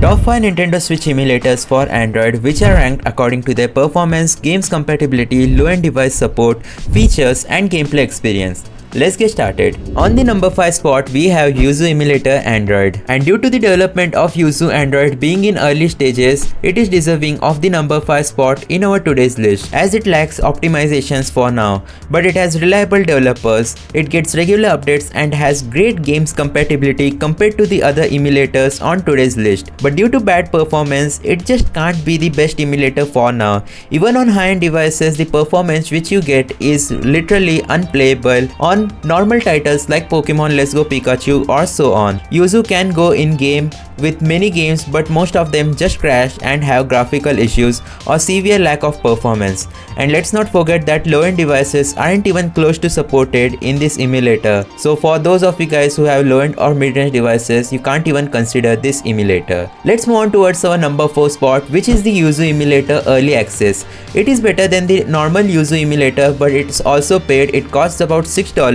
Top 5 Nintendo Switch emulators for Android which are ranked according to their performance, games compatibility, low-end device support, features and gameplay experience. Let's get started. On the number 5 spot, we have Yuzu Emulator Android. And due to the development of Yuzu Android being in early stages, it is deserving of the number 5 spot in our today's list, as it lacks optimizations for now. But it has reliable developers, it gets regular updates and has great games compatibility compared to the other emulators on today's list. But due to bad performance, it just can't be the best emulator for now. Even on high-end devices, the performance which you get is literally unplayable on normal titles like Pokemon Let's Go Pikachu or so on. Yuzu can go in game with many games, but most of them just crash and have graphical issues or severe lack of performance. And let's not forget that low-end devices aren't even close to supported in this emulator. So for those of you guys who have low-end or mid-range devices, you can't even consider this emulator. Let's move on towards our number 4 spot, which is the Yuzu Emulator Early Access. It is better than the normal Yuzu emulator, but it's also paid. It costs about $6.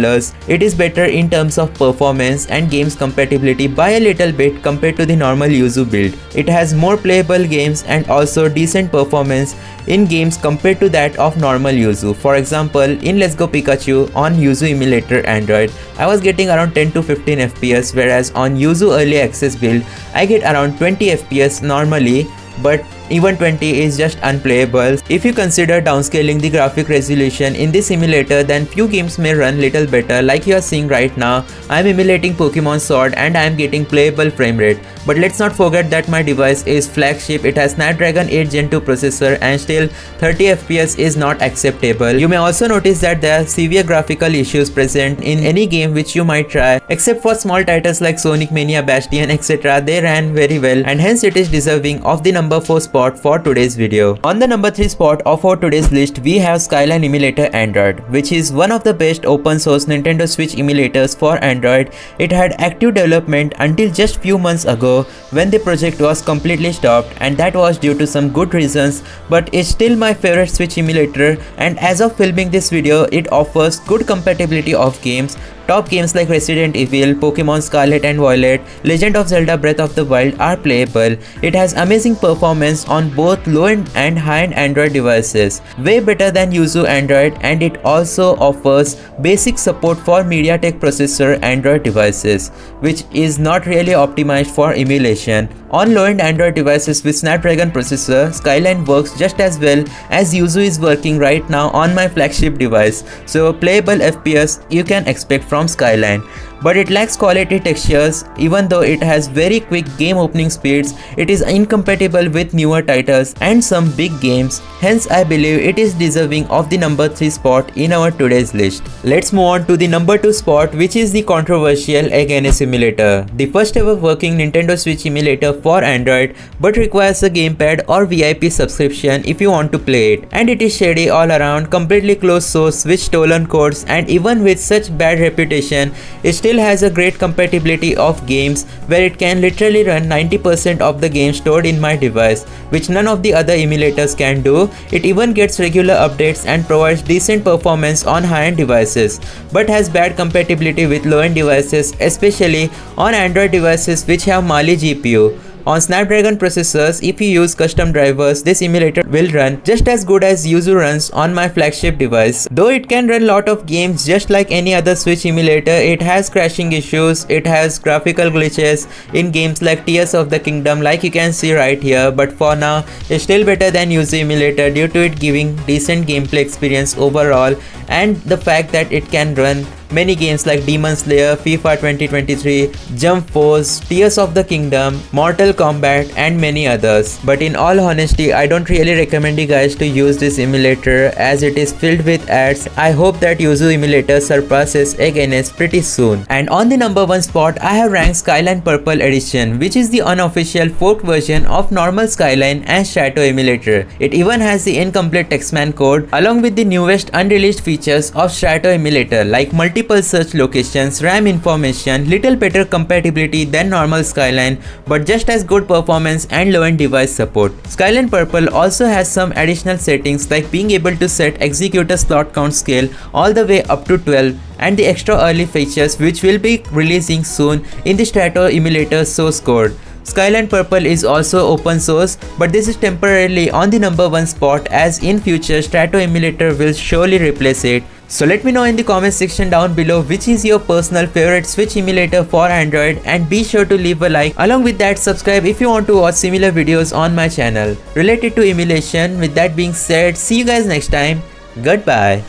It is better in terms of performance and games compatibility by a little bit compared to the normal Yuzu build. It has more playable games and also decent performance in games compared to that of normal Yuzu. For example, in Let's Go Pikachu on Yuzu Emulator Android, I was getting around 10 to 15 FPS, whereas on Yuzu Early Access build, I get around 20 FPS normally, but even 20 is just unplayable. If you consider downscaling the graphic resolution in this emulator, then few games may run little better. Like you are seeing right now, I am emulating Pokemon Sword and I am getting playable frame rate. But let's not forget that my device is flagship. It has Snapdragon 8 Gen 2 processor and still 30 FPS is not acceptable. You may also notice that there are severe graphical issues present in any game which you might try, except for small titles like Sonic Mania, Bastion, etc. They ran very well and hence it is deserving of the number 4 spot for today's video. On the number 3 spot of our today's list, we have Skyline Emulator Android, which is one of the best open source Nintendo Switch emulators for Android. It had active development until just few months ago when the project was completely stopped, and that was due to some good reasons, but it's still my favorite Switch emulator, and as of filming this video, it offers good compatibility of games. Top games like Resident Evil, Pokemon Scarlet and Violet, Legend of Zelda Breath of the Wild are playable. It has amazing performance on both low-end and high-end Android devices, way better than Yuzu Android, and it also offers basic support for MediaTek processor Android devices, which is not really optimized for emulation. On low-end Android devices with Snapdragon processor, Skyline works just as well as Yuzu is working right now on my flagship device. So playable FPS you can expect from Skyline. But it lacks quality textures. Even though it has very quick game opening speeds, it is incompatible with newer titles and some big games. Hence I believe it is deserving of the number 3 spot in our today's list. Let's move on to the number 2 spot, which is the controversial Against emulator. The first ever working Nintendo Switch emulator for Android, but requires a gamepad or VIP subscription if you want to play it. And it is shady all around, completely closed source with stolen codes, and even with such bad reputation, it still has a great compatibility of games where it can literally run 90% of the games stored in my device, which none of the other emulators can do. It even gets regular updates and provides decent performance on high-end devices, but has bad compatibility with low-end devices, especially on Android devices which have Mali GPU. On Snapdragon processors, if you use custom drivers, this emulator will run just as good as Yuzu runs on my flagship device. Though it can run lot of games just like any other Switch emulator, it has crashing issues, it has graphical glitches in games like Tears of the Kingdom, like you can see right here, but for now, it's still better than Yuzu emulator due to it giving decent gameplay experience overall, and the fact that it can run many games like Demon Slayer, FIFA 2023, Jump Force, Tears of the Kingdom, Mortal Kombat and many others. But in all honesty, I don't really recommend you guys to use this emulator as it is filled with ads. I hope that Yuzu emulator surpasses Against pretty soon. And on the number 1 spot, I have ranked Skyline Purple Edition, which is the unofficial forked version of normal Skyline and Strato emulator. It even has the incomplete Textman code along with the newest unreleased features of Strato emulator like multiple search locations, RAM information, little better compatibility than normal Skyline, but just as good performance and low-end device support. Skyline Purple also has some additional settings like being able to set executor slot count scale all the way up to 12 and the extra early features which will be releasing soon in the Strato emulator source code. Skyline Purple is also open source, but this is temporarily on the number 1 spot, as in future Strato emulator will surely replace it. So let me know in the comment section down below which is your personal favorite Switch emulator for Android, and be sure to leave a like. Along with that, subscribe if you want to watch similar videos on my channel related to emulation. With that being said, see you guys next time. Goodbye.